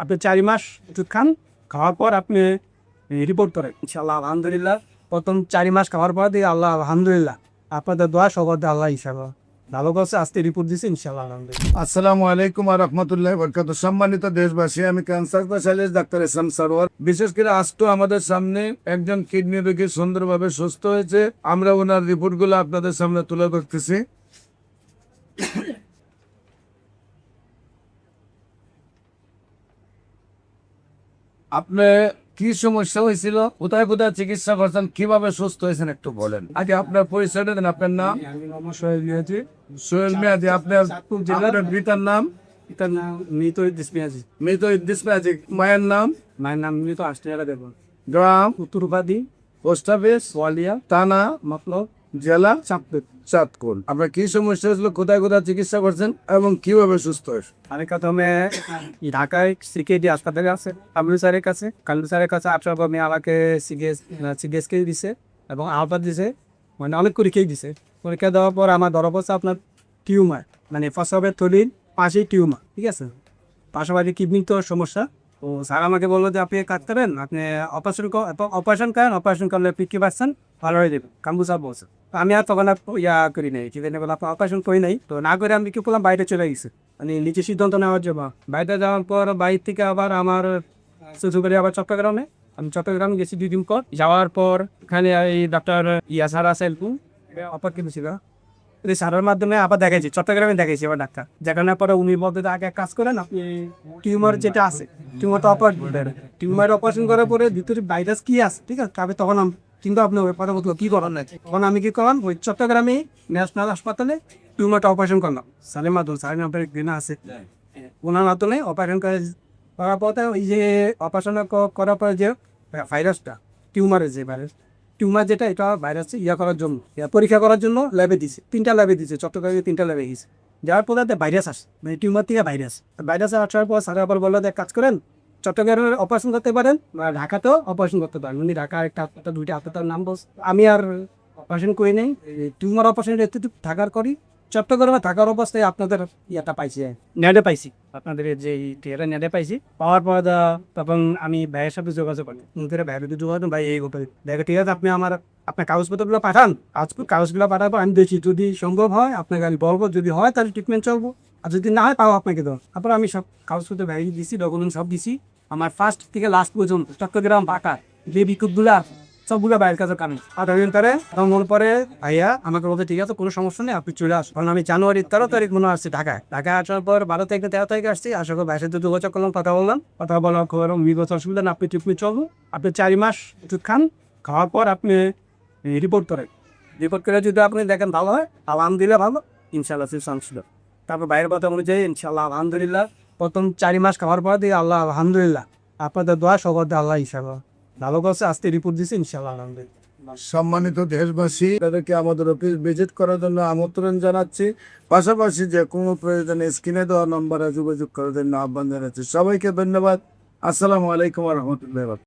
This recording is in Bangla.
আপনি 4 মাস ওষুধ খান, খাওয়ার পর আপনি রিপোর্ট করেন ইনশাআল্লাহ। আলহামদুলিল্লাহ প্রথম 4 মাস খাওয়ার পর দিয়ে আল্লাহ আলহামদুলিল্লাহ আপনাদের দোয়া সবার আল্লাহ হিসাবে ভালো করছে, আজকে রিপোর্ট দিচ্ছে ইনশাআল্লাহ আলহামদুলিল্লাহ। আসসালামু আলাইকুম ওয়া রাহমাতুল্লাহি ওয়া বারাকাতুহু। সম্মানিত দেশবাসী, আমি ক্যান্সার স্পেশালিস্ট ডাক্তার ইসলাম সরওয়ার। বিশেষ করে আজ তো আমাদের সামনে একজন কিডনি রোগী সুন্দরভাবে সুস্থ হয়েছে। আমরা ওনার রিপোর্টগুলো আপনাদের সামনে তুলে ধরতেছি। আপনি কি সমস্যা হয়েছিল, কোথায় কোথায় চিকিৎসা করছেন, কিভাবে সুস্থ হয়েছেন একটু বলেন। আগে আপনার পরিচয়টা দেন। আপনার নাম? আমি মোহাম্মদ সোহেল মিয়াজি। সোহেল মিয়াজি। আপনার জেলার পিতার নাম? পিতার নাম মৃত ইদ্রিস মিয়াজি। মৃত ইদ্রিস মিয়াজি। মায়ের নাম? মায়ের নাম মৃত আষ্টিয়ারা দেবন। গ্রাম? উত্তর উপাধি পোস্ট অফিস? ওয়ালিয়া থানা? মতলব জেলা? চাঁদপুর। চাঁদপুর। আপনার কি সমস্যা হয়েছিল, কোথায় কোথায় চিকিৎসা করছেন এবং কিভাবে সুস্থ হয়েছে? আমি প্রথমে ঢাকায় সিকেডি হাসপাতালে আছে কামরুল স্যারের কাছে। কামরুল স্যারের কাছে আসার পর আমাকে সিগেসকে দিছে এবং আলফা দিছে, মানে অনেক পরীক্ষাই দিছে। পরীক্ষা দেওয়ার পর আমার ধরা পড়ছে আপনার টিউমার, মানে প্রস্রাবের থলির পাশেই টিউমার, ঠিক আছে। পাশাপাশি কিডনির তো সমস্যা। তো স্যার আমাকে বললো যে আপনি কাজ করেন, আপনি অপারেশন করেন, অপারেশন করলে 50% ভালো হয়ে যাবে, কামরুল স্যার বলছে। তো আমি আর তখন করি নাই, ঠিক আছে, বলে আপনার অপারেশন করি নাই। তো না করে আমি কি করলাম, বাইরে চলে গেছি, মানে নিচে সিদ্ধান্ত নেওয়ার জন্য। বাইরে যাওয়ার পর বাইর থেকে আবার আমার শ্বশুরবাড়ি আবার চট্টগ্রামে। আমি চট্টগ্রামে গেছি 2 দিন পর। যাওয়ার পর এখানে এই ডাক্তার স্যার আছে অপার কিন্তু ছিল। স্যারের মাধ্যমে আবার দেখাইছি, চট্টগ্রামে দেখাইছি আবার ডাক্তার। দেখানোর পরে উনি বলতে আগে কাজ করেন, আপনি টিউমার যেটা আছে টিউমারটা অপারেশন করেন। টিউমার অপারেশন করার পরে ভিতরে ভাইরাস কি আছে, ঠিক আছে, তবে তখন কিন্তু আপনি ওই কথা বলতে কি করার নাই। তখন আমি কি করলাম, ওই চট্টগ্রামে ন্যাশনাল হাসপাতালে টিউমারটা অপারেশন করলাম। স্যারের মাধ্যমে, স্যারের নাম্বারে ঘৃণা আছে, ওনার মাধ্যমে অপারেশন করার পরে ওই যে অপারেশন করার পরে যে ভাইরাসটা, টিউমারের যে ভাইরাস, টিউমার যেটা, এটা ভাইরাস করার জন্য পরীক্ষা করার জন্য ল্যাবে দিছে, 3টা ল্যাবে দিছে, চট্টগ্রামে 3টা ল্যাবে গেছে। যাওয়ার পরে ভাইরাস আসে, মানে টিউমার থেকে ভাইরাস আসার পর স্যার আবার বললো কাজ করেন, চট্টগ্রামে অপারেশন করতে পারেন বা ঢাকাতেও অপারেশন করতে পারেন। উনি ঢাকা একটা হাসপাতাল, 2টা হাসপাতাল নাম বলছে। আমি আর অপারেশন করি নাই, টিউমার অপারেশন এতটুকু থাকার করি। চট্টগ্রামে থাকার অবস্থায় আপনাদের পাইছি, নেটে পাইছি, আপনাদের যে টিয়াটা নেটে পাইছি। পাওয়ার পর তখন আমি ভাইয়ের সাথে যোগাযোগ করি, ভাইয়ের সাথে যোগাযোগ, ভাই এই ব্যাপারে দেখো, ঠিক আছে, আপনি আপনার কাগজপত্রগুলো পাঠান। কাগজগুলো পাঠার পর আমি দেখি, যদি সম্ভব হয় আপনাকে আমি বলবো, যদি হয় তাহলে ট্রিটমেন্ট চলবো, আর যদি না হয় পাবো আপনাকে দেবো। তারপর আমি সব কাগজপত্র ভাই দিছি, ডকুমেন্ট সব দিছি। আমার ফার্স্ট থেকে লাস্ট পর্যন্ত চট্টগ্রাম বাঁকা যে বিক্ষোভগুলা সবগুলো বাইরের কাছে কারণ মনে পরে ভাইয়া আমাকে বলতে, ঠিক আছে কোনো সমস্যা নেই, আপনি চলে আসুন। কারণ আমি জানুয়ারির 13 তারিখ মনে আসছি ঢাকায় আসার পর 12 তারিখ 13 তারিখে আসছি। আশা করি ভাইয়ের সাথে যোগাযোগ করলাম, কথা বললাম, কথা বলার পর বিগত অসুবিধা না, আপনি ট্রিটমেন্ট চলবো। আপনি 4 মাস ওষুধ খান, খাওয়ার পর আপনি রিপোর্ট করেন। রিপোর্ট করে যদি আপনি দেখেন ভালো হয়, আলহামদুলিল্লাহ ভালো, ইনশাল্লাহ ছিল। তারপর বাইরের কথা অনুযায়ী ইনশাল্লাহ আলহামদুলিল্লাহ প্রথম 4 মাস খাওয়ার পর দিয়ে আল্লাহ আলহামদুলিল্লাহ আপনাদের দোয়া সবার আল্লাহ হিসাবে ভালো করছে, আজকে রিপোর্ট দিচ্ছে ইনশাল্লাহ আলহামদুলিল্লাহ। সম্মানিত দেশবাসী, তাদেরকে আমাদের অফিস ভিজিট করার জন্য আমন্ত্রণ জানাচ্ছি। পাশাপাশি যে কোনো প্রয়োজনে স্ক্রিনে দেওয়া নম্বরে যোগাযোগ করার জন্য আহ্বান জানাচ্ছি। সবাইকে ধন্যবাদ। আসসালামু আলাইকুম ওয়া রাহমাতুল্লাহি ওয়া বারাকাতুহু।